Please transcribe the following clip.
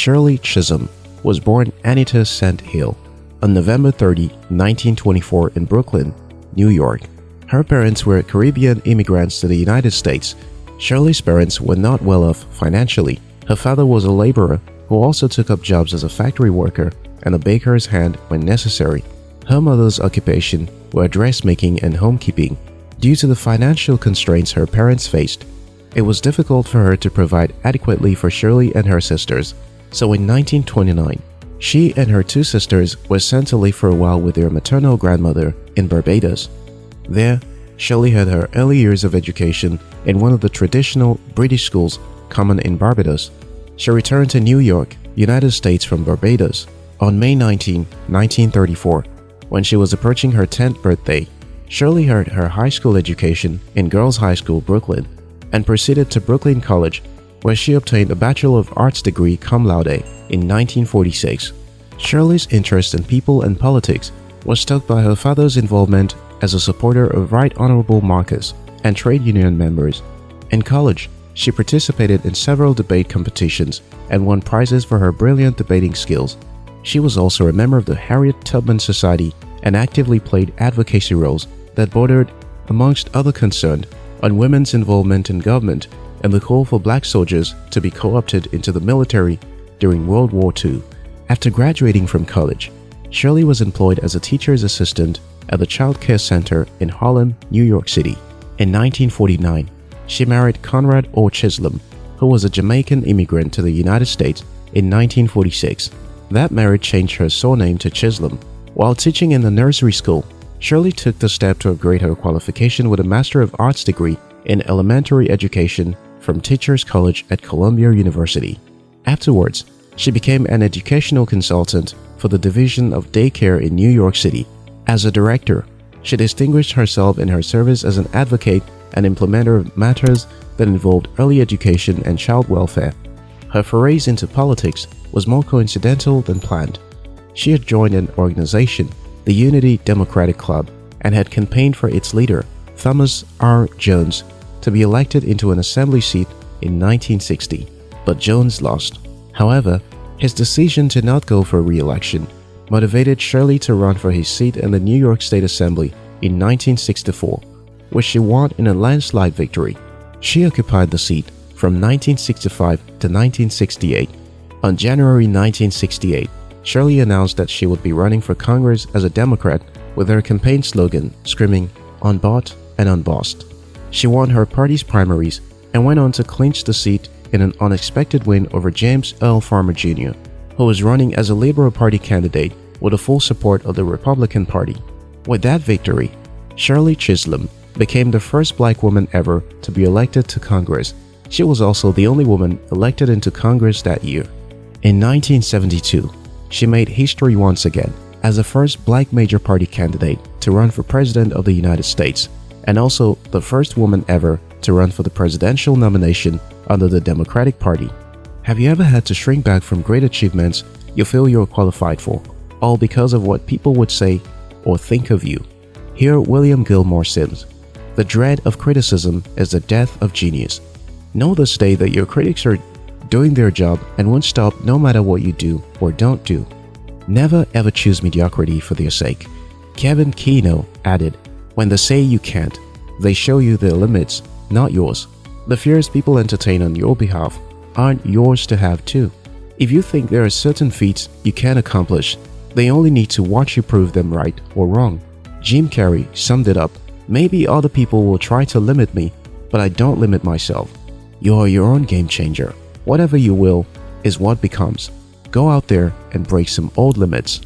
Shirley Chisholm was born Anita St. on November 30, 1924 in Brooklyn, New York. Her parents were Caribbean immigrants to the United States. Shirley's parents were not well off financially. Her father was a laborer who also took up jobs as a factory worker and a baker's hand when necessary. Her mother's occupation were dressmaking and homekeeping. Due to the financial constraints her parents faced, it was difficult for her to provide adequately for Shirley and her sisters. So in 1929, she and her two sisters were sent to live for a while with their maternal grandmother in Barbados. There, Shirley had her early years of education in one of the traditional British schools common in Barbados. She returned to New York, United States from Barbados on May 19, 1934, when she was approaching her 10th birthday. Shirley had her high school education in Girls High School, Brooklyn, and proceeded to Brooklyn College, where she obtained a Bachelor of Arts degree cum laude in 1946. Shirley's interest in people and politics was stoked by her father's involvement as a supporter of Right Honorable Marcus and trade union members. In college, she participated in several debate competitions and won prizes for her brilliant debating skills. She was also a member of the Harriet Tubman Society and actively played advocacy roles that bordered, amongst other concerned, on women's involvement in government and the call for black soldiers to be co-opted into the military during World War II. After graduating from college, Shirley was employed as a teacher's assistant at the Child Care Center in Harlem, New York City. In 1949, she married Conrad O. Chisholm, who was a Jamaican immigrant to the United States in 1946. That marriage changed her surname to Chisholm. While teaching in the nursery school, Shirley took the step to upgrade her qualification with a Master of Arts degree in elementary education from Teachers College at Columbia University. Afterwards, she became an educational consultant for the Division of Daycare in New York City. As a director, she distinguished herself in her service as an advocate and implementer of matters that involved early education and child welfare. Her forays into politics was more coincidental than planned. She had joined an organization, the Unity Democratic Club, and had campaigned for its leader, Thomas R. Jones, to be elected into an assembly seat in 1960, but Jones lost. However, his decision to not go for re-election motivated Shirley to run for his seat in the New York State Assembly in 1964, which she won in a landslide victory. She occupied the seat from 1965 to 1968. On January 1968, Shirley announced that she would be running for Congress as a Democrat with her campaign slogan screaming, "Unbought and unbossed." She won her party's primaries and went on to clinch the seat in an unexpected win over James Earl Farmer Jr., who was running as a Liberal Party candidate with the full support of the Republican Party. With that victory, Shirley Chisholm became the first black woman ever to be elected to Congress. She was also the only woman elected into Congress that year. In 1972, she made history once again as the first black major party candidate to run for President of the United States, and also the first woman ever to run for the presidential nomination under the Democratic Party. Have you ever had to shrink back from great achievements you feel you're qualified for, all because of what people would say or think of you? Hear William Gilmore Simms. The dread of criticism is the death of genius. Know this day that your critics are doing their job and won't stop no matter what you do or don't do. Never ever choose mediocrity for their sake. Kevin Keno added, "When they say you can't, they show you their limits, not yours. The fears people entertain on your behalf aren't yours to have too. If you think there are certain feats you can't accomplish, they only need to watch you prove them right or wrong." Jim Carrey summed it up, "Maybe other people will try to limit me, but I don't limit myself." You are your own game changer. Whatever you will is what becomes. Go out there and break some old limits.